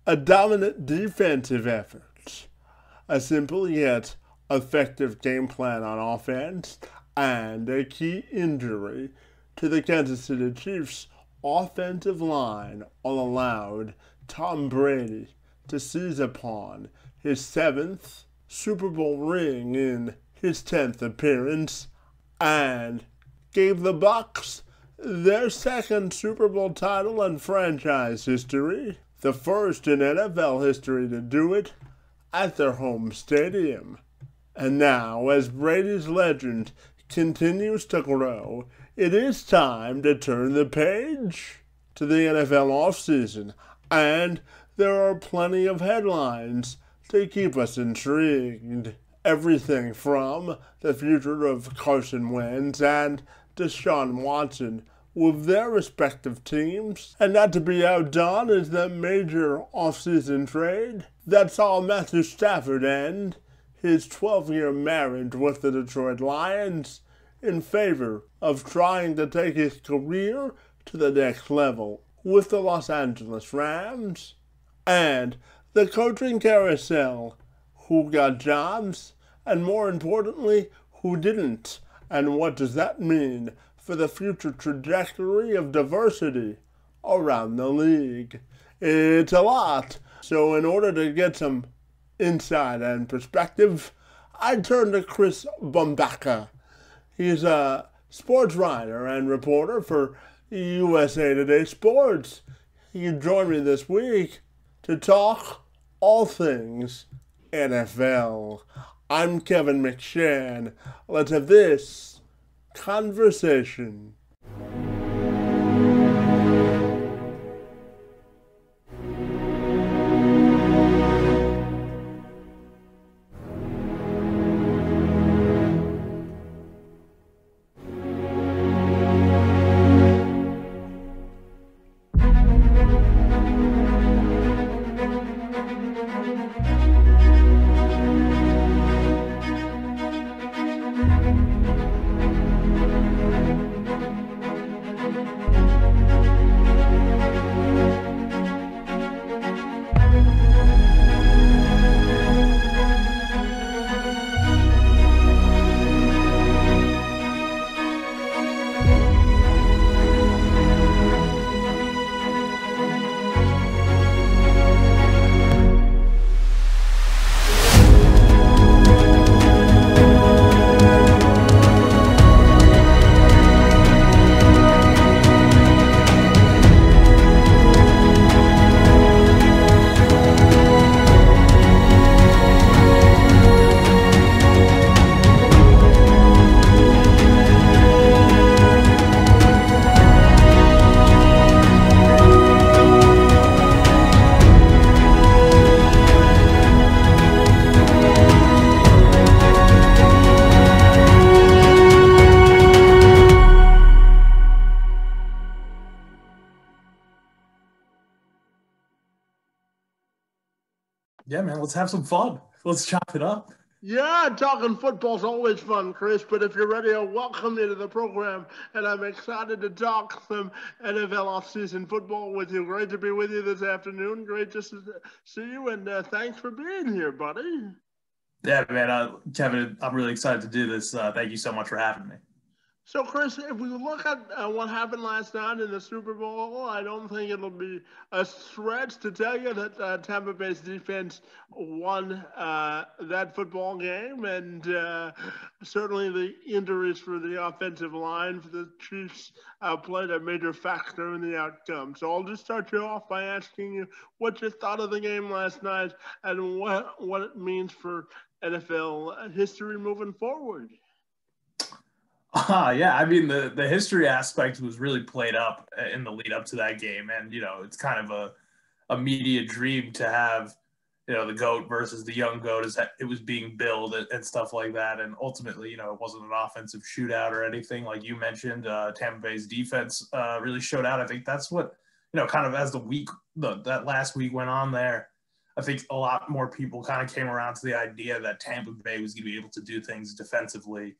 A dominant defensive effort, a simple yet effective game plan on offense, and a key injury to the Kansas City Chiefs offensive line all allowed Tom Brady to seize upon his 7th Super Bowl ring in his 10th appearance and gave the Bucs their 2nd Super Bowl title in franchise history, the first in NFL history to do it at their home stadium. And now, as Brady's legend continues to grow, it is time to turn the page to the NFL offseason, and there are plenty of headlines to keep us intrigued. Everything from the future of Carson Wentz and Deshaun Watson with their respective teams, and not to be outdone is the major offseason trade that saw Matthew Stafford end his 12-year marriage with the Detroit Lions in favor of trying to take his career to the next level with the Los Angeles Rams, and the coaching carousel, who got jobs, and more importantly, who didn't, and what does that mean for the future trajectory of diversity around the league. It's a lot, so in order to get some insight and perspective, I turn to Chris Bumbaca. He's a sports writer and reporter for USA Today Sports. He joined me this week to talk all things NFL. I'm Kevin McShann. Let's have this conversation. Yeah, man, let's have some fun. Let's chop it up. Yeah, talking football's always fun, Chris, but if you're ready, I'll welcome you to the program, and I'm excited to talk some NFL offseason football with you. Great to be with you this afternoon. Great to see you, and thanks for being here, buddy. Yeah, man, Kevin, I'm really excited to do this. Thank you so much for having me. So, Chris, if we look at what happened last night in the Super Bowl, I don't think it'll be a stretch to tell you that Tampa Bay's defense won that football game, and certainly the injuries for the offensive line for the Chiefs played a major factor in the outcome. So I'll just start you off by asking you what you thought of the game last night and what it means for NFL history moving forward. Yeah, I mean, the history aspect was really played up in the lead up to that game. And, you know, it's kind of a media dream to have, you know, the GOAT versus the young GOAT as it was being billed and stuff like that. And ultimately, you know, it wasn't an offensive shootout or anything. Like you mentioned, Tampa Bay's defense really showed out. I think that's what, you know, kind of as that last week went on there, I think a lot more people kind of came around to the idea that Tampa Bay was going to be able to do things defensively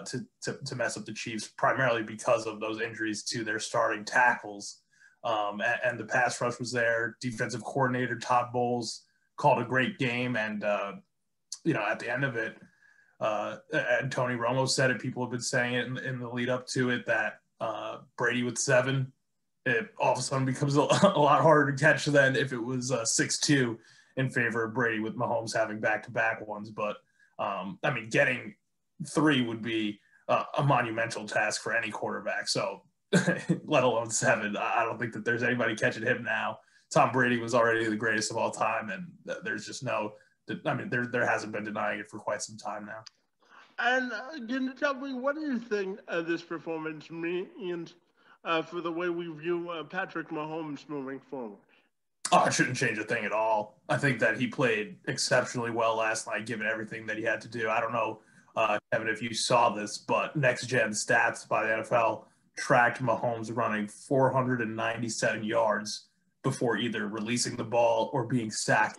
to mess up the Chiefs, primarily because of those injuries to their starting tackles. And the pass rush was there. Defensive coordinator Todd Bowles called a great game. And, at the end of it, and Tony Romo said it, people have been saying it in the lead up to it, that Brady with 7, it all of a sudden becomes a lot harder to catch than if it was 6-2 in favor of Brady, with Mahomes having back-to-back ones. But, getting 3 would be a monumental task for any quarterback. So let alone 7. I don't think that there's anybody catching him now. Tom Brady was already the greatest of all time, and there's just there hasn't been denying it for quite some time now. And can you tell me, what do you think this performance means for the way we view Patrick Mahomes moving forward? Oh, it shouldn't change a thing at all. I think that he played exceptionally well last night, given everything that he had to do. I don't know, Kevin, if you saw this, but Next Gen Stats by the NFL tracked Mahomes running 497 yards before either releasing the ball or being sacked.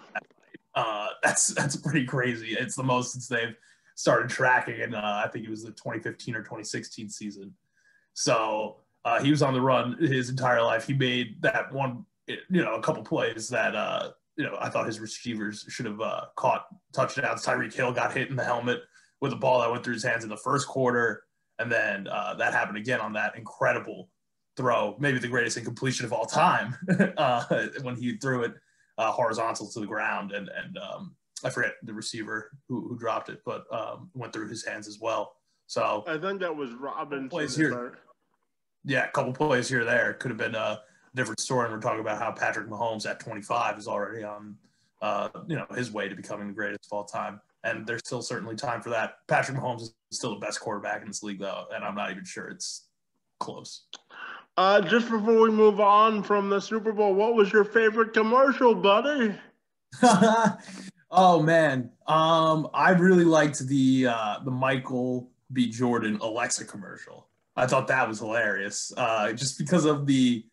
That's pretty crazy. It's the most since they've started tracking, and I think it was the 2015 or 2016 season. So he was on the run his entire life. He made that one, a couple plays that, I thought his receivers should have caught touchdowns. Tyreek Hill got hit in the helmet with a ball that went through his hands in the first quarter. And then that happened again on that incredible throw, maybe the greatest incompletion of all time, when he threw it horizontal to the ground. And I forget the receiver who dropped it, but went through his hands as well. So I think that was Robinson. Plays here. Yeah, a couple plays here or there. Could have been a different story. And we're talking about how Patrick Mahomes at 25 is already on, his way to becoming the greatest of all time. And there's still certainly time for that. Patrick Mahomes is still the best quarterback in this league, though, and I'm not even sure it's close. Just before we move on from the Super Bowl, what was your favorite commercial, buddy? Oh, man. I really liked the Michael B. Jordan Alexa commercial. I thought that was hilarious, just because of the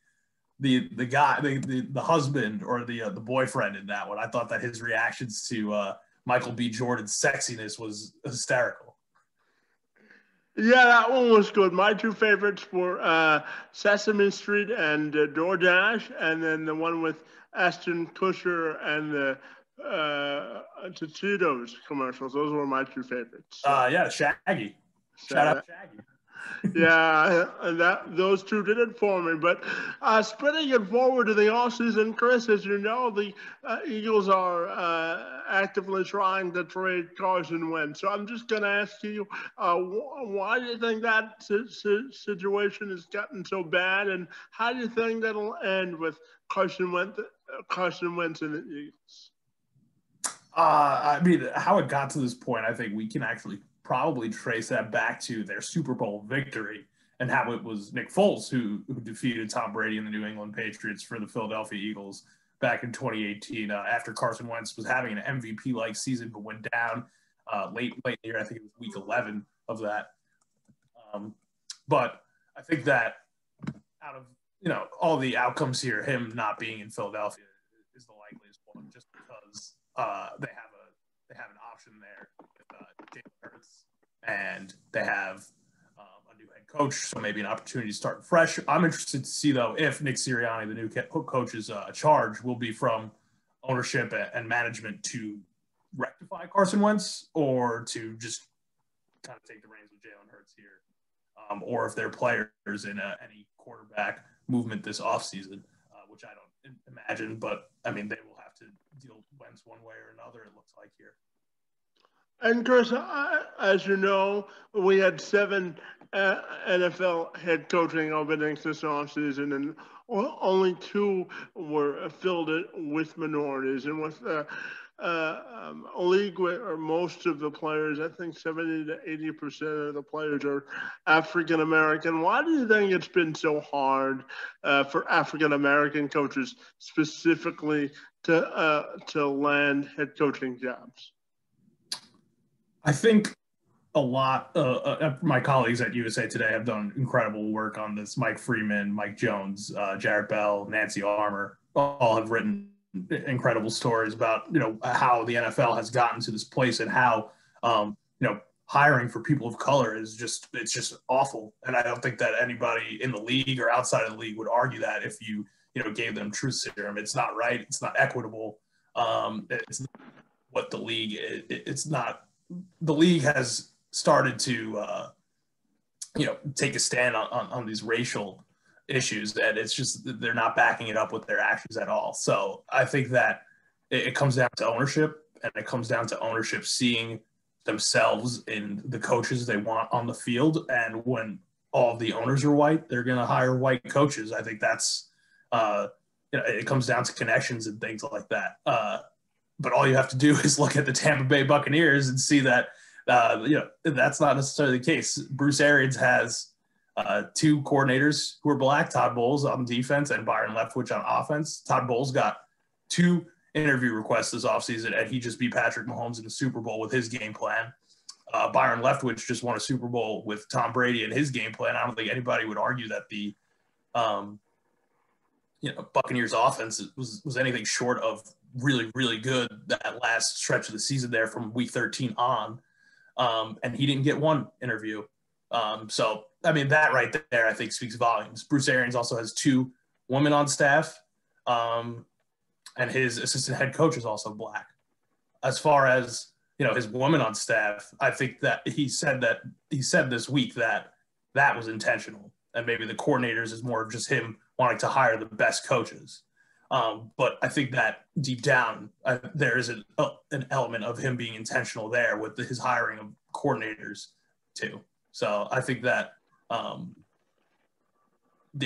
guy, the husband or the boyfriend in that one. I thought that his reactions to Michael B. Jordan's sexiness was hysterical. Yeah, that one was good. My 2 favorites were Sesame Street and DoorDash, and then the one with Ashton Kutcher and the Cheetos commercials. Those were my 2 favorites. Yeah, Shaggy. Shout out Shaggy. Yeah, those 2 did it for me. But spinning it forward to the offseason, Chris, as you know, the Eagles are actively trying to trade Carson Wentz. So I'm just going to ask you, why do you think that situation has gotten so bad, and how do you think that'll end with Carson Wentz and the Eagles? How it got to this point, I think we can actually probably trace that back to their Super Bowl victory, and how it was Nick Foles who defeated Tom Brady and the New England Patriots for the Philadelphia Eagles back in 2018, after Carson Wentz was having an MVP-like season but went down late in the year. I think it was week 11 of that. But I think that out of all the outcomes here, him not being in Philadelphia is the likeliest one, just because they have an option there with Jalen Hurts, and they have a new head coach, so maybe an opportunity to start fresh. I'm interested to see, though, if Nick Sirianni, the new coach's charge, will be from ownership and management to rectify Carson Wentz, or to just kind of take the reins with Jalen Hurts here, or if they're players in any quarterback movement this offseason, which I don't imagine, but they will have to deal with Wentz one way or another, it looks like here. And Chris, as you know, we had 7 NFL head coaching openings this offseason, and only 2 were filled with minorities. And with a league where most of the players, I think 70 to 80% of the players are African American, why do you think it's been so hard for African American coaches specifically to land head coaching jobs? I think a lot of my colleagues at USA Today have done incredible work on this. Mike Freeman, Mike Jones, Jarrett Bell, Nancy Armour, all have written incredible stories about, how the NFL has gotten to this place, and how, hiring for people of color is just awful. And I don't think that anybody in the league or outside of the league would argue that if you gave them truth serum. It's not right. It's not equitable. It's not what the league. It's not. The league has started to take a stand on these racial issues, and it's just they're not backing it up with their actions at all. So I think that it comes down to ownership, and it comes down to ownership seeing themselves in the coaches they want on the field. And when all of the owners are white, they're going to hire white coaches. I think that's it comes down to connections and things like that. But all you have to do is look at the Tampa Bay Buccaneers and see that that's not necessarily the case. Bruce Arians has two coordinators who are black, Todd Bowles on defense and Byron Leftwich on offense. Todd Bowles got 2 interview requests this offseason, and he just beat Patrick Mahomes in the Super Bowl with his game plan. Byron Leftwich just won a Super Bowl with Tom Brady and his game plan. I don't think anybody would argue that the Buccaneers offense was anything short of really, really good that last stretch of the season there from week 13 on. And he didn't get 1 interview. So, I mean, that right there, I think, speaks volumes. Bruce Arians also has 2 women on staff, and his assistant head coach is also black. As far as, his women on staff, I think that he said this week that was intentional. And maybe the coordinators is more of just him wanting to hire the best coaches. But I think that deep down, there is an element of him being intentional there with his hiring of coordinators too. So I think that the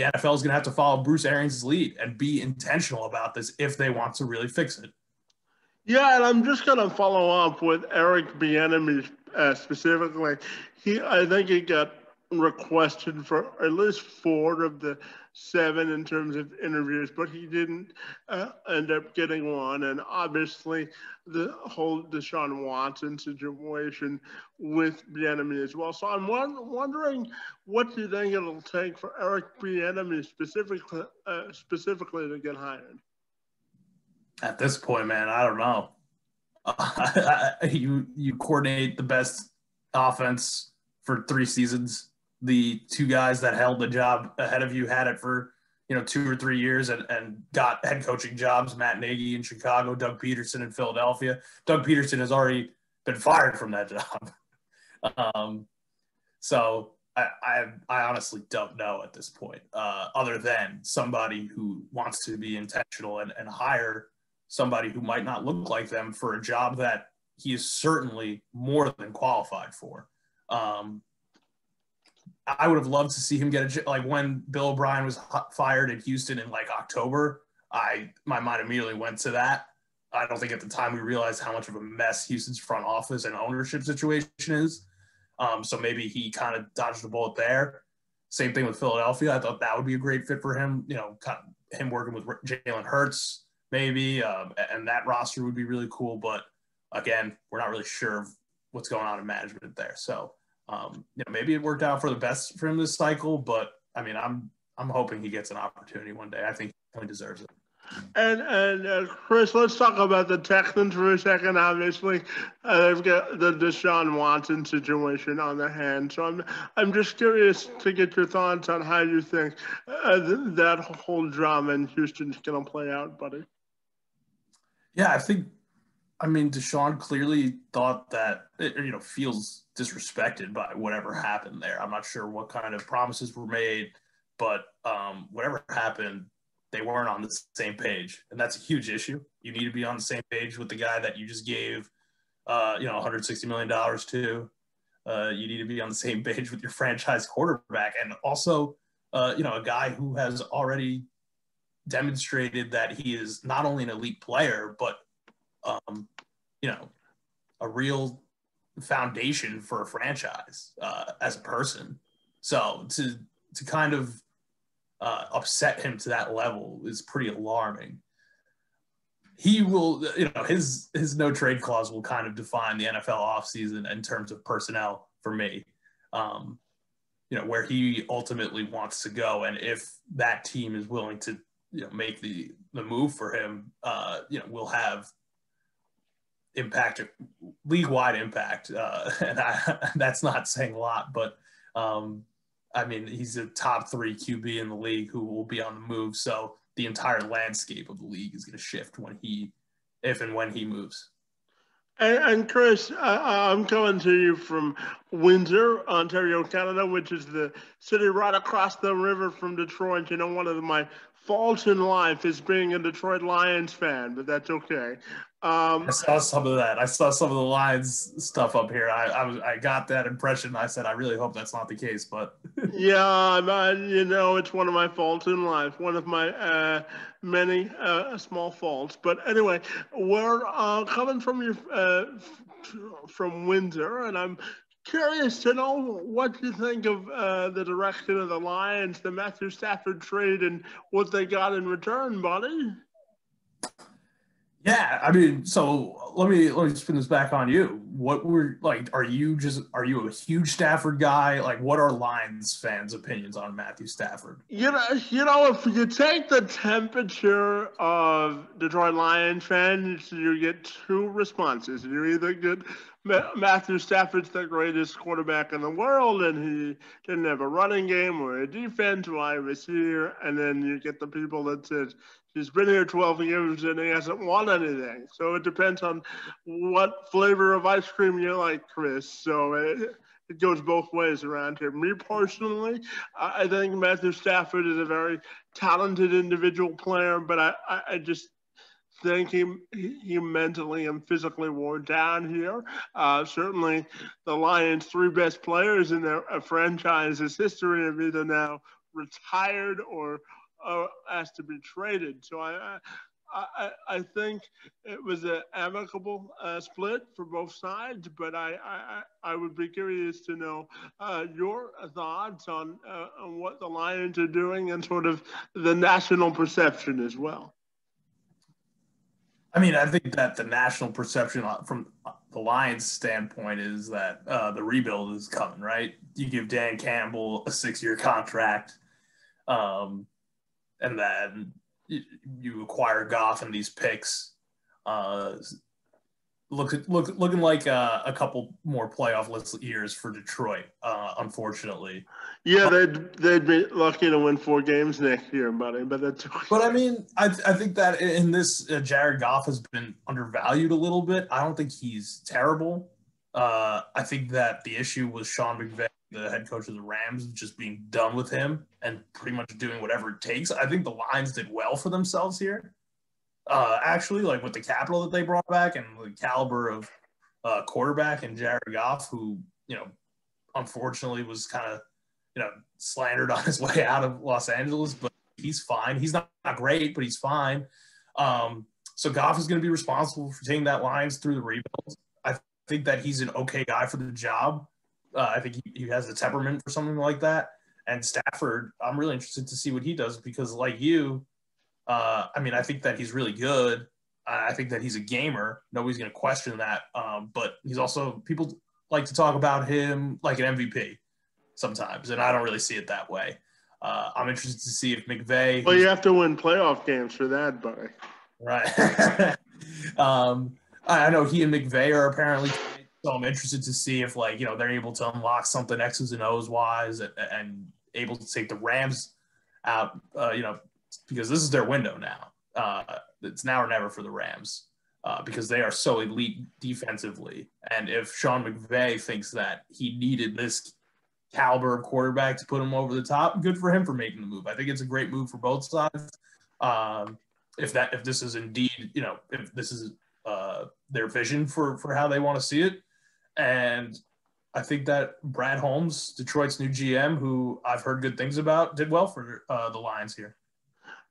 NFL is going to have to follow Bruce Arians' lead and be intentional about this if they want to really fix it. Yeah, and I'm just going to follow up with Eric Bieniemy specifically. I think he got requested for at least 4 of the 7 in terms of interviews, but he didn't end up getting 1. And obviously, the whole Deshaun Watson situation with Bieniemy as well. So I'm wondering, what do you think it'll take for Eric Bieniemy specifically to get hired? At this point, man, I don't know. You coordinate the best offense for 3 seasons. The 2 guys that held the job ahead of you had it for 2 or 3 years and got head coaching jobs. Matt Nagy in Chicago, Doug Peterson in Philadelphia. Doug Peterson has already been fired from that job. So I honestly don't know at this point, other than somebody who wants to be intentional and hire somebody who might not look like them for a job that he is certainly more than qualified for. I would have loved to see him get when Bill O'Brien was fired in Houston in October. My mind immediately went to that. I don't think at the time we realized how much of a mess Houston's front office and ownership situation is. So maybe he kind of dodged the bullet there. Same thing with Philadelphia. I thought that would be a great fit for him. Him working with Jalen Hurts maybe, and that roster would be really cool. But again, we're not really sure of what's going on in management there. So. Maybe it worked out for the best for him this cycle, but I mean, I'm hoping he gets an opportunity one day. I think he deserves it. And Chris, let's talk about the Texans for a second. Obviously, they've got the Deshaun Watson situation on their hands. So I'm just curious to get your thoughts on how you think that whole drama in Houston's going to play out, buddy. Yeah, I mean, Deshaun clearly thought that, feels disrespected by whatever happened there. I'm not sure what kind of promises were made, but whatever happened, they weren't on the same page. And that's a huge issue. You need to be on the same page with the guy that you just gave, $160 million to. You need to be on the same page with your franchise quarterback. And also, a guy who has already demonstrated that he is not only an elite player, but a real foundation for a franchise as a person. So to kind of upset him to that level is pretty alarming. He will, his no trade clause will kind of define the NFL offseason in terms of personnel for me. Where he ultimately wants to go, and if that team is willing to make the move for him, we'll have impact, league-wide impact, and that's not saying a lot, but I mean, he's a top 3 QB in the league who will be on the move, so the entire landscape of the league is going to shift if and when he moves. And Chris, I'm coming to you from Windsor, Ontario, Canada, which is the city right across the river from Detroit. You know, one of my faults in life is being a Detroit Lions fan, but that's okay. I saw some of that. I saw some of the Lions stuff up here. I got that impression. I said, I really hope that's not the case, but Yeah, you know, it's one of my faults in life, one of my many small faults. But anyway, we're coming from from Windsor, and I'm curious to know what you think of the direction of the Lions, the Matthew Stafford trade, and what they got in return, buddy. yeah, I mean, so let me spin this back on you. What were like? Are you a huge Stafford guy? Like, what are Lions fans' opinions on Matthew Stafford? If you take the temperature of Detroit Lions fans, you get 2 responses. You either get Matthew Stafford's the greatest quarterback in the world, and he didn't have a running game or a defense while he was here, and then you get the people that says he's been here 12 years and he hasn't won anything. So it depends on what flavor of ice cream you like, Chris. So it goes both ways around here. Me personally, I think Matthew Stafford is a very talented individual player, but I just think he mentally and physically wore down here. Certainly, the Lions' 3 best players in their franchise's history have either now retired or asked to be traded. So I think it was an amicable split for both sides, but I would be curious to know your thoughts on what the Lions are doing and sort of the national perception as well. I mean, I think that the national perception from the Lions' standpoint is that the rebuild is coming, right? You give Dan Campbell a 6-year contract, and then you acquire Goff and these picks. Looking like a couple more playoff years for Detroit, unfortunately. Yeah, they'd be lucky to win 4 games next year, buddy. But that's. But I mean, I think that in this, Jared Goff has been undervalued a little bit. I don't think he's terrible. I think that the issue was Sean McVay, the head coach of the Rams, just being done with him and pretty much doing whatever it takes. I think the Lions did well for themselves here. Actually, like with the capital that they brought back and the caliber of quarterback and Jared Goff, who, unfortunately was kind of, slandered on his way out of Los Angeles, but he's fine. He's not great, but he's fine. So Goff is going to be responsible for taking that Lions through the rebuild. I think that he's an okay guy for the job. I think he has the temperament for something like that. And Stafford, I'm really interested to see what he does because, like you, I think that he's really good. I think that he's a gamer. Nobody's going to question that. But he's also, people like to talk about him like an MVP sometimes, and I don't really see it that way. I'm interested to see if McVay. Well, you have to win playoff games for that, buddy. Right. I know he and McVay are apparently, so I'm interested to see if, they're able to unlock something X's and O's wise and able to take the Rams out, because this is their window now. It's now or never for the Rams because they are so elite defensively. And if Sean McVay thinks that he needed this caliber of quarterback to put him over the top, good for him for making the move. I think it's a great move for both sides. If this is indeed, if this is their vision for how they want to see it. And I think that Brad Holmes, Detroit's new GM, who I've heard good things about, did well for the Lions here.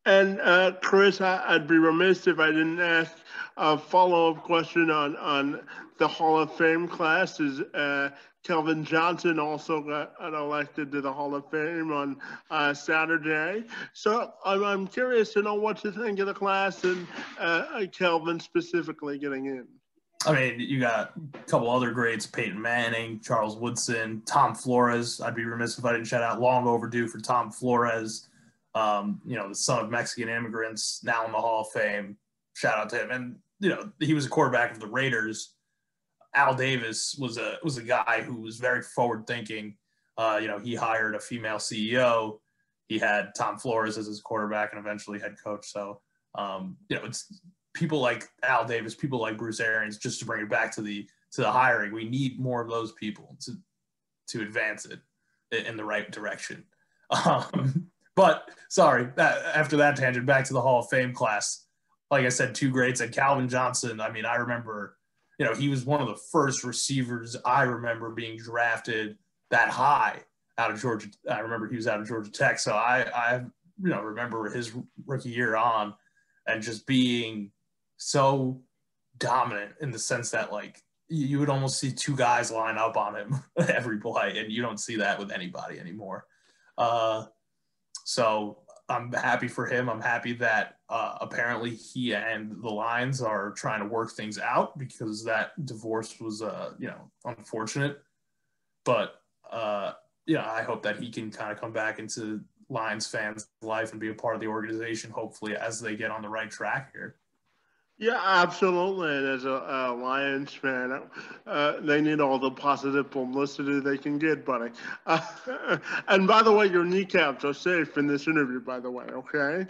And Chris, I'd be remiss if I didn't ask a follow-up question on the Hall of Fame class. Is Kelvin Johnson also got elected to the Hall of Fame on Saturday? So I'm curious to know what you think of the class and Kelvin specifically getting in. I mean, you got a couple other greats: Peyton Manning, Charles Woodson, Tom Flores. I'd be remiss if I didn't shout out long overdue for Tom Flores. The son of Mexican immigrants, now in the Hall of Fame. Shout out to him. And he was a quarterback of the Raiders. Al Davis was a guy who was very forward thinking. He hired a female CEO. He had Tom Flores as his quarterback and eventually head coach. So, it's people like Al Davis, people like Bruce Arians, just to bring it back to the hiring. We need more of those people to advance it in the right direction. But sorry, after that tangent, back to the Hall of Fame class. Like I said, two greats. And Calvin Johnson, I mean, I remember, he was one of the first receivers I remember being drafted that high out of Georgia. I remember he was out of Georgia Tech. So I remember his rookie year on and just being so dominant in the sense that, like, you would almost see two guys line up on him every play, and you don't see that with anybody anymore. So I'm happy for him. I'm happy that apparently he and the Lions are trying to work things out, because that divorce was, unfortunate. But, I hope that he can kind of come back into Lions fans' life and be a part of the organization, hopefully, as they get on the right track here. Yeah, absolutely. And as a Lions fan, they need all the positive publicity they can get, buddy. And by the way, your kneecaps are safe in this interview, by the way, okay?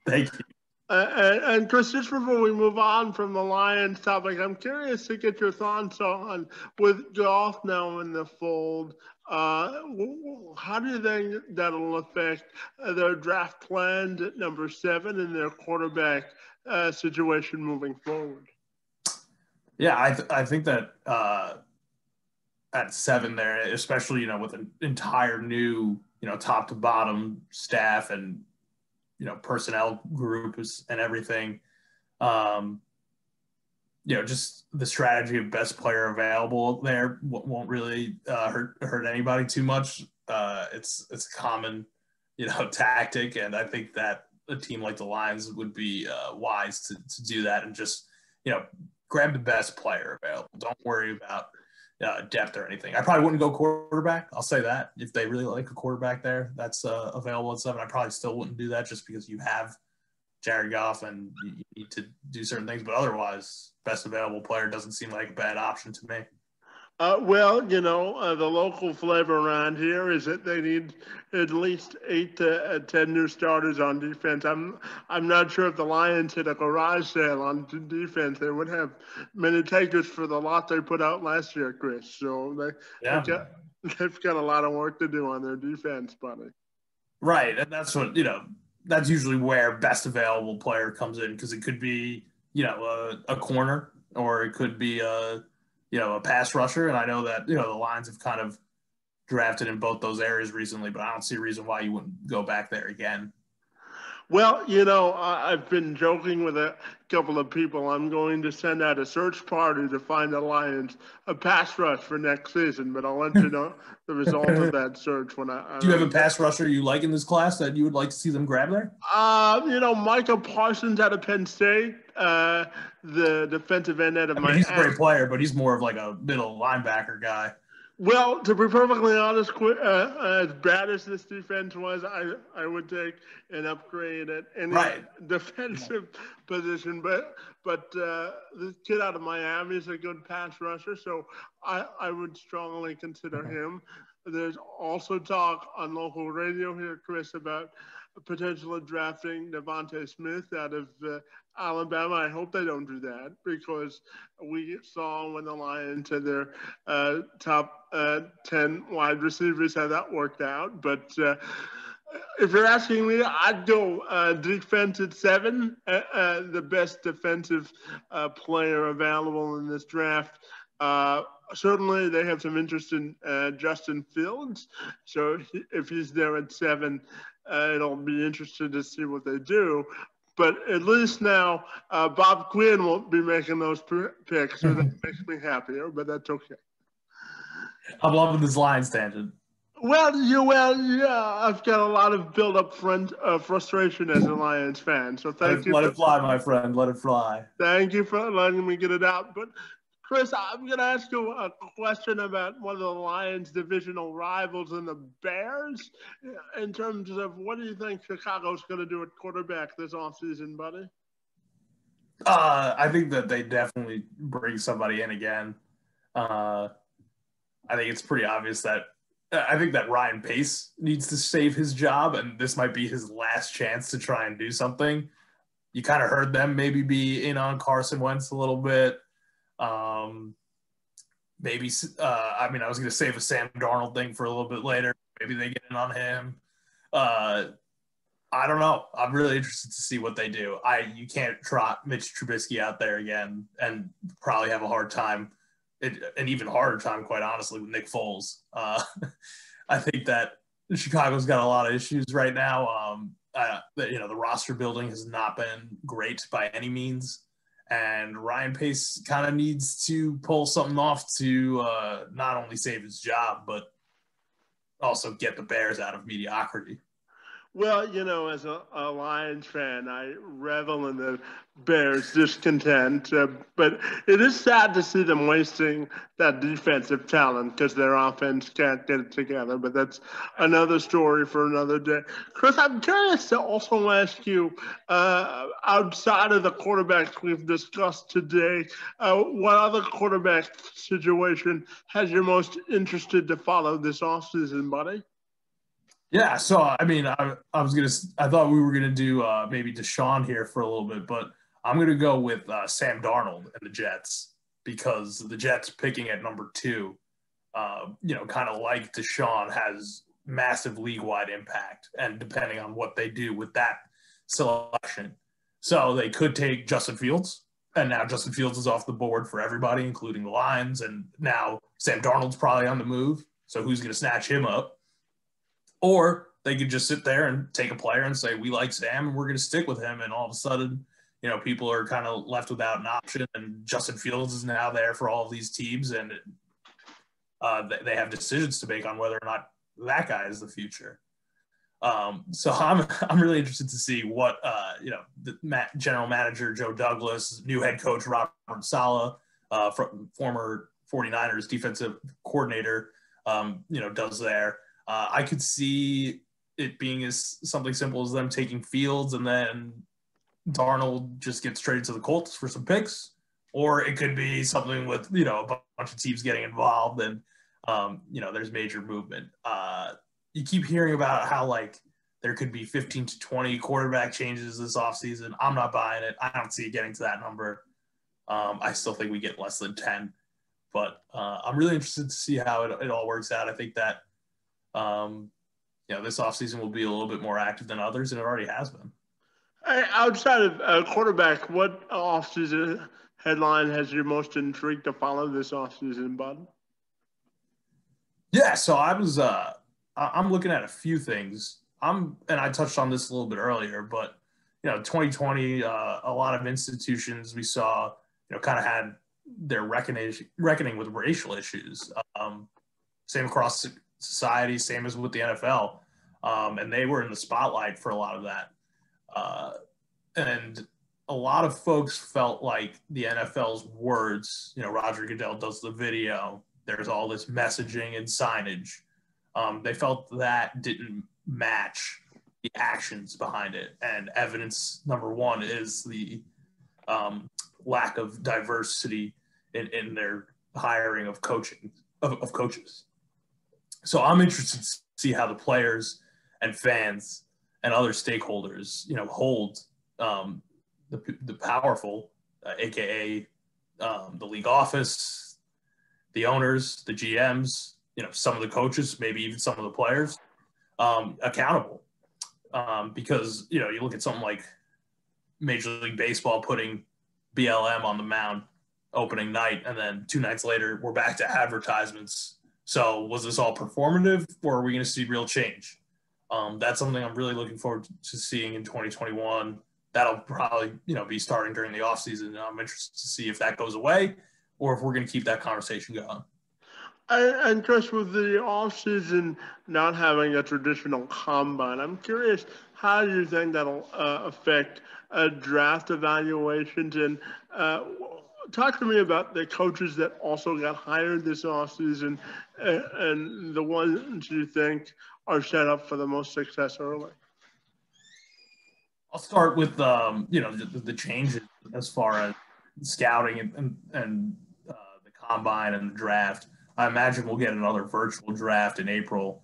Thank you. And Chris, just before we move on from the Lions topic, I'm curious to get your thoughts on, with Goff now in the fold, how do you think that'll affect their draft plans at number 7 and their quarterback situation moving forward? Yeah, I think that at 7 there, especially, with an entire new, top to bottom staff and, personnel groups and everything, just the strategy of best player available there won't really hurt anybody too much. It's a common, tactic, and I think that a team like the Lions would be wise to do that and just, grab the best player available. Don't worry about depth or anything. I probably wouldn't go quarterback. I'll say that. If they really like a quarterback there that's available at 7, I probably still wouldn't do that, just because you have Jared Goff and you need to do certain things. But otherwise, best available player doesn't seem like a bad option to me. Well, the local flavor around here is that they need at least 8 to 10 new starters on defense. I'm not sure if the Lions hit a garage sale on defense, they would have many takers for the lot they put out last year, Chris. So they've got a lot of work to do on their defense, buddy. Right, and that's what that's usually where best available player comes in, because it could be a corner, or it could be a pass rusher. And I know that, the Lions have kind of drafted in both those areas recently, but I don't see a reason why you wouldn't go back there again. Well, I've been joking with a couple of people. I'm going to send out a search party to find the Lions a pass rush for next season, but I'll let you know the result of that search when I. Do you have a pass rusher you like in this class that you would like to see them grab there? Micah Parsons out of Penn State, the defensive end out of Miami. He's a great player, but he's more of like a middle linebacker guy. Well, to be perfectly honest, as bad as this defense was, I would take an upgrade at any defensive position. But this kid out of Miami is a good pass rusher, so I would strongly consider him. There's also talk on local radio here, Chris, about potentially drafting Devontae Smith out of Alabama. I hope they don't do that, because we saw when the Lions had their top 10 wide receivers how that worked out. But if you're asking me, I'd go defense at 7, the best defensive player available in this draft. Certainly, they have some interest in Justin Fields. So if he's there at 7, it'll be interesting to see what they do. But at least now, Bob Quinn won't be making those picks, so that makes me happier, but that's okay. I'm loving this Lions tangent. Well, yeah, I've got a lot of built-up frustration as a Lions fan, so thank you. Let it fly, my friend. Let it fly. Thank you for letting me get it out. But Chris, I'm going to ask you a question about one of the Lions' divisional rivals and the Bears, in terms of what do you think Chicago's going to do at quarterback this offseason, buddy? I think that they definitely bring somebody in again. Uh, I think it's pretty obvious that I think that Ryan Pace needs to save his job, and this might be his last chance to try and do something. You kind of heard them maybe be in on Carson Wentz a little bit. Um, maybe, I was going to save a Sam Darnold thing for a little bit later. Maybe they get in on him. Uh, I don't know. I'm really interested to see what they do. You can't trot Mitch Trubisky out there again and probably have a hard time, an even harder time, quite honestly, with Nick Foles. I think that Chicago's got a lot of issues right now. The roster building has not been great by any means, and Ryan Pace kind of needs to pull something off to not only save his job but also get the Bears out of mediocrity. Well, as a Lions fan, I revel in the Bears' discontent, but it is sad to see them wasting that defensive talent because their offense can't get it together. But that's another story for another day. Chris, I'm curious to also ask you, outside of the quarterbacks we've discussed today, what other quarterback situation has you most interested to follow this offseason, buddy? Yeah, so I thought we were gonna do maybe Deshaun here for a little bit, but I'm gonna go with Sam Darnold and the Jets because the Jets picking at number 2, kind of like Deshaun, has massive league-wide impact, and depending on what they do with that selection, so they could take Justin Fields, and now Justin Fields is off the board for everybody, including the Lions, and now Sam Darnold's probably on the move, so who's gonna snatch him up? Or they could just sit there and take a player and say, we like Sam and we're going to stick with him. And all of a sudden, people are kind of left without an option. And Justin Fields is now there for all of these teams. And they have decisions to make on whether or not that guy is the future. So I'm really interested to see what, the general manager, Joe Douglas, new head coach, Robert Saleh, former 49ers defensive coordinator, does there. I could see it being as something simple as them taking Fields and then Darnold just gets traded to the Colts for some picks, or it could be something with a bunch of teams getting involved and there's major movement. You keep hearing about how there could be 15 to 20 quarterback changes this offseason. I'm not buying it. I don't see it getting to that number. I still think we get less than 10, but I'm really interested to see how it all works out. I think that this offseason will be a little bit more active than others, and it already has been. Outside of quarterback, what offseason headline has you most intrigued to follow this offseason, bud? Yeah, so I'm looking at a few things. And I touched on this a little bit earlier, but 2020, a lot of institutions we saw, kind of had their reckoning with racial issues. Same across society, same as with the NFL. And they were in the spotlight for a lot of that. And a lot of folks felt like the NFL's words, Roger Goodell does the video, there's all this messaging and signage. They felt that didn't match the actions behind it. And evidence number one is the lack of diversity in their hiring of coaches. So I'm interested to see how the players and fans and other stakeholders, hold the powerful, aka the league office, the owners, the GMs, some of the coaches, maybe even some of the players, accountable. Because you look at something like Major League Baseball putting BLM on the mound opening night, and then 2 nights later we're back to advertisements. So was this all performative, or are we going to see real change? That's something I'm really looking forward to seeing in 2021. That'll probably, be starting during the offseason. And I'm interested to see if that goes away or if we're going to keep that conversation going. And Chris, with the offseason not having a traditional combine, I'm curious, how do you think that'll affect draft evaluations? And talk to me about the coaches that also got hired this offseason and the ones you think are set up for the most success early. I'll start with the changes as far as scouting and the combine and the draft. I imagine we'll get another virtual draft in April,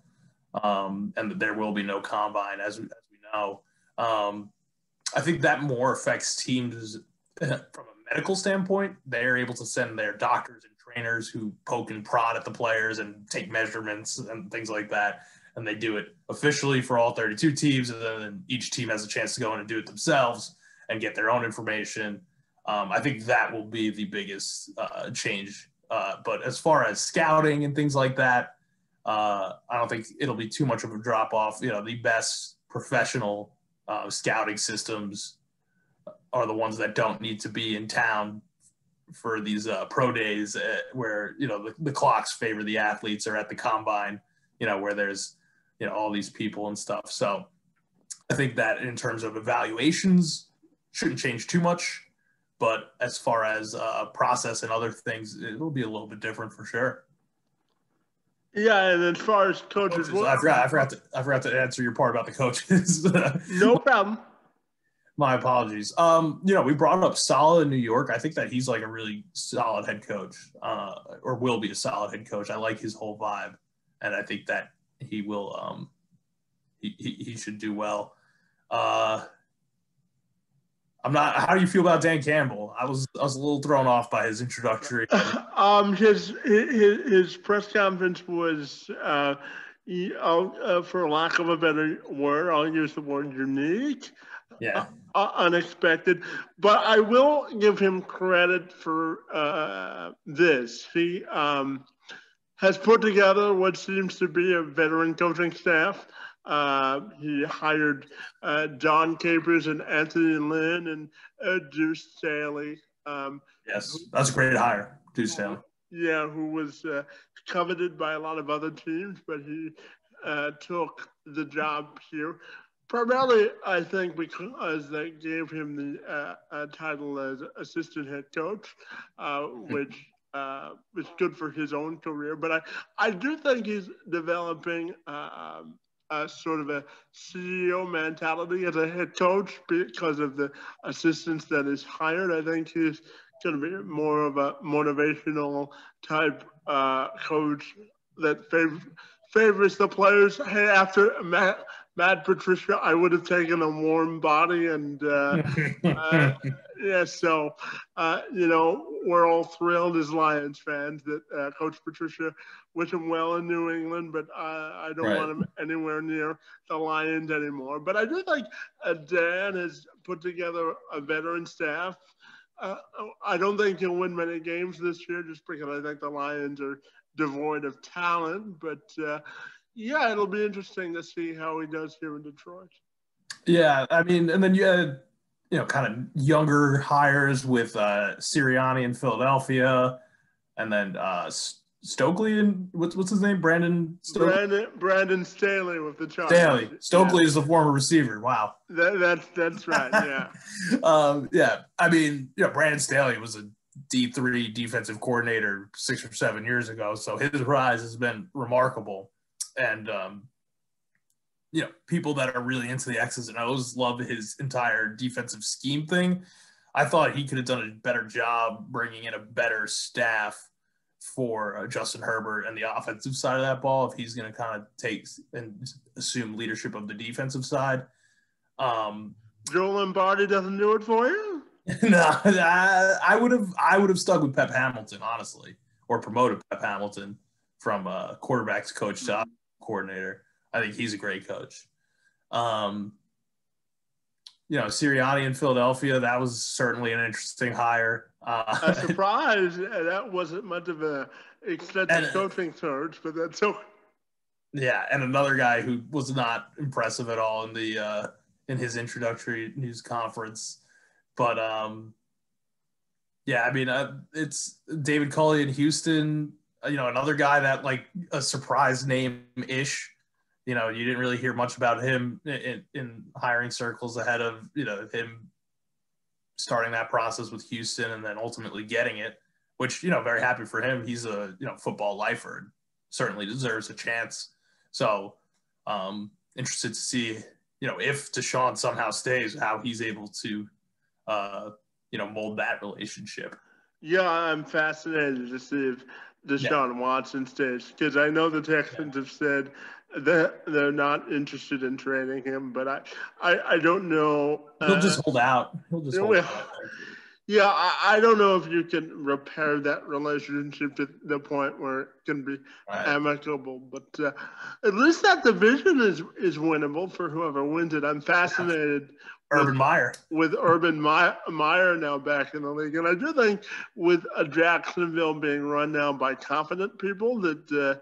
and that there will be no combine as we know. I think that more affects teams from a medical standpoint. They're able to send their doctors and trainers who poke and prod at the players and take measurements and things like that. And they do it officially for all 32 teams. And then each team has a chance to go in and do it themselves and get their own information. I think that will be the biggest change. But as far as scouting and things like that, I don't think it'll be too much of a drop off. The best professional scouting systems are the ones that don't need to be in town for these pro days where, the clocks favor the athletes, or at the combine, where there's, all these people and stuff. So I think that in terms of evaluations shouldn't change too much, but as far as process and other things, it'll be a little bit different for sure. Yeah, and as far as coaches, I forgot to answer your part about the coaches. No problem. My apologies. We brought up Saleh in New York. I think that he's like a really solid head coach, or will be a solid head coach. I like his whole vibe, and I think that he will. He should do well. I'm not. How do you feel about Dan Campbell? I was a little thrown off by his introductory. His press conference was, for lack of a better word, I'll use the word unique. Yeah. Unexpected, but I will give him credit for this. He has put together what seems to be a veteran coaching staff. He hired John Capers and Anthony Lynn and Deuce Staley. Yes, that's a great hire, Deuce Staley. Yeah, who was coveted by a lot of other teams, but he took the job here. Primarily, I think because they gave him the title as assistant head coach, which was good for his own career. But I do think he's developing a sort of a CEO mentality as a head coach because of the assistants that is hired. I think he's going to be more of a motivational type coach that favors the players. Hey, after Matt Patricia, I would have taken a warm body, and yeah. So, we're all thrilled as Lions fans that Coach Patricia wish him well in New England, but I don't want him anywhere near the Lions anymore. But I do think Dan has put together a veteran staff. I don't think he'll win many games this year, just because I think the Lions are devoid of talent, but yeah, it'll be interesting to see how he does here in Detroit. Yeah, I mean, and then you had, kind of younger hires with Sirianni in Philadelphia, and then Stokely and what's his name? Brandon Stokely? Brandon Staley with the Chargers. Staley. Stokely is the former receiver. Wow. That's right. Yeah. Yeah. I mean, Brandon Staley was a D3 defensive coordinator 6 or 7 years ago, so his rise has been remarkable. And people that are really into the X's and O's love his entire defensive scheme thing. I thought he could have done a better job bringing in a better staff for Justin Herbert and the offensive side of that ball if he's going to kind of take and assume leadership of the defensive side. Joe Lombardi doesn't do it for you? No, I would have stuck with Pep Hamilton, honestly, or promoted Pep Hamilton from quarterbacks coach to coordinator. I think he's a great coach. Sirianni in Philadelphia, that was certainly an interesting hire. A surprise. That wasn't much of an extensive coaching search, but that's okay. Yeah, and another guy who was not impressive at all in the in his introductory news conference. But yeah, I mean, it's David Culley in Houston. Another guy that like a surprise name-ish. You didn't really hear much about him in hiring circles ahead of, him starting that process with Houston and then ultimately getting it, which, very happy for him. He's a, football lifer and certainly deserves a chance. So interested to see, if Deshaun somehow stays, how he's able to, mold that relationship. Yeah, I'm fascinated to see if Deshaun Watson stays, because I know the Texans have said that they're not interested in trading him, but I don't know. He'll just hold out. He'll just hold out. Yeah, I don't know if you can repair that relationship to the point where it can be amicable, but at least that division is winnable for whoever wins it. I'm fascinated with Urban Meyer now back in the league, and I do think with Jacksonville being run now by confident people that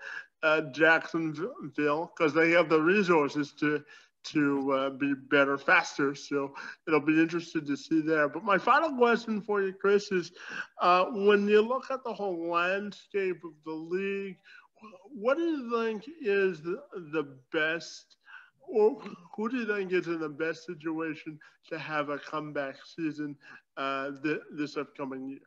Jacksonville, because they have the resources to be better faster. So it'll be interesting to see there. But my final question for you, Chris, is when you look at the whole landscape of the league, what do you think is the best, or who do you think is in the best situation to have a comeback season this upcoming year?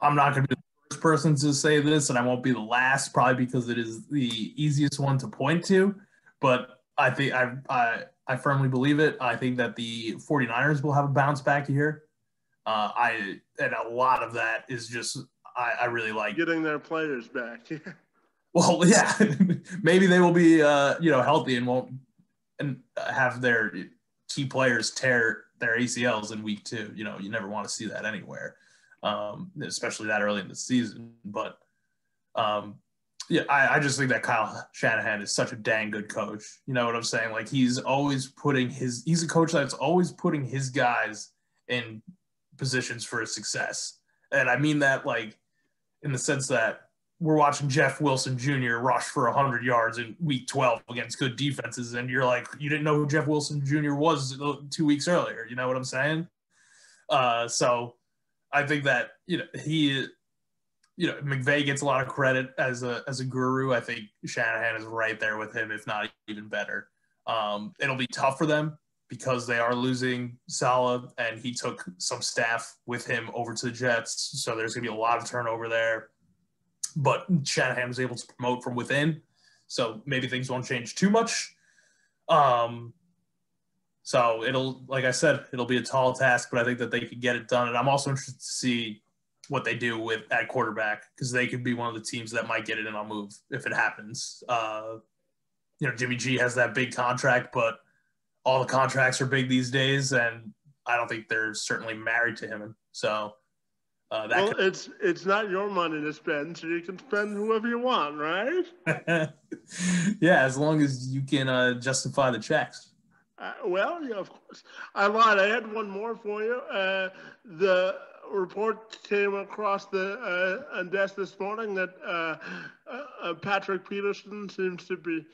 I'm not going to be the first person to say this, and I won't be the last, probably because it is the easiest one to point to. But I think I firmly believe it. I think that the 49ers will have a bounce back here. And a lot of that is just I really like getting their players back. Well, yeah, maybe they will be healthy and won't have their key players tear their ACLs in week 2. You never want to see that anywhere, especially that early in the season. But I just think that Kyle Shanahan is such a dang good coach. You know what I'm saying? Like he's a coach that's always putting his guys in positions for success. And I mean that like in the sense that we're watching Jeff Wilson Jr. rush for 100 yards in week 12 against good defenses. And you're like, you didn't know who Jeff Wilson Jr. was 2 weeks earlier. You know what I'm saying? So I think that, McVay gets a lot of credit as a guru. I think Shanahan is right there with him, if not even better. It'll be tough for them because they are losing Saleh, and he took some staff with him over to the Jets. So there's going to be a lot of turnover there. But Shanahan was able to promote from within. So maybe things won't change too much. So like I said, it'll be a tall task, but I think that they could get it done. And I'm also interested to see what they do at quarterback, because they could be one of the teams that might get it in on move if it happens. Jimmy G has that big contract, but all the contracts are big these days, and I don't think they're certainly married to him. So it's not your money to spend, so you can spend whoever you want, right? Yeah, as long as you can justify the checks. Yeah, of course. I lied. I had one more for you. The report came across the desk this morning that Patrick Peterson seems to be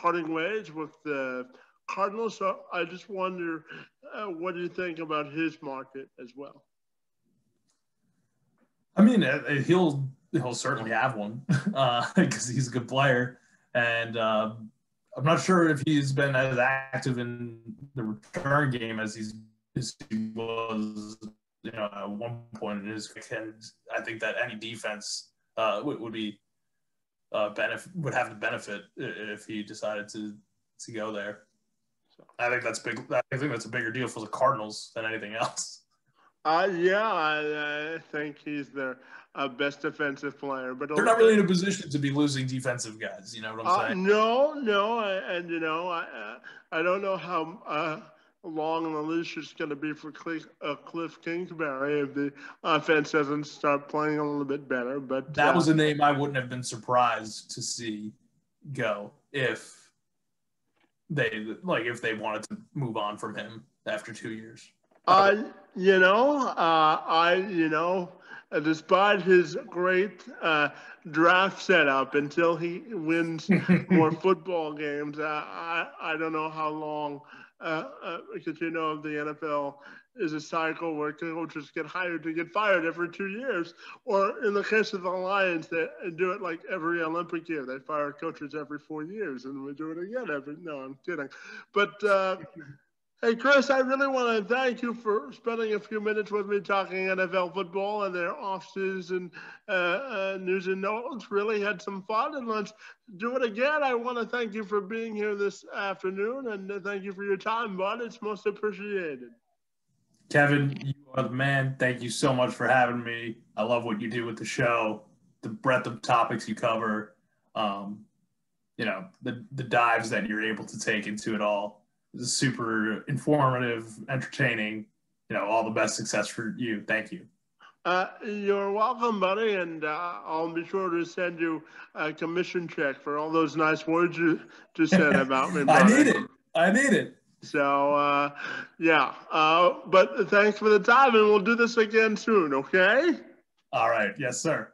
parting ways with the Cardinals. So I just wonder, what do you think about his market as well? I mean, he'll certainly have one because he's a good player, and I'm not sure if he's been as active in the return game as he was, at one point in his career. And I think that any defense would have the benefit if he decided to go there. So I think that's big. I think that's a bigger deal for the Cardinals than anything else. I think he's their best defensive player, but they're not really in a position to be losing defensive guys. You know what I'm saying? No, and I don't know how long the leash is going to be for Cliff Kingsbury if the offense doesn't start playing a little bit better. But that was a name I wouldn't have been surprised to see go if they wanted to move on from him after 2 years. Despite his great draft setup, until he wins more football games, I don't know how long, because the NFL is a cycle where coaches get hired to get fired every 2 years, or in the case of the Lions, they do it like every Olympic year. They fire coaches every 4 years, and we do it again no, I'm kidding. But Hey, Chris, I really want to thank you for spending a few minutes with me talking NFL football and their off-season news and notes. Really had some fun, and let's do it again. I want to thank you for being here this afternoon, and thank you for your time, bud. It's most appreciated. Kevin, you are the man. Thank you so much for having me. I love what you do with the show, the breadth of topics you cover, um, the dives that you're able to take into it all. It's super informative, entertaining. All the best success for you. Thank you. You're welcome, buddy, and I'll be sure to send you a commission check for all those nice words you just said about me, buddy. I need it. So, yeah. But thanks for the time, and we'll do this again soon, okay? All right. Yes, sir.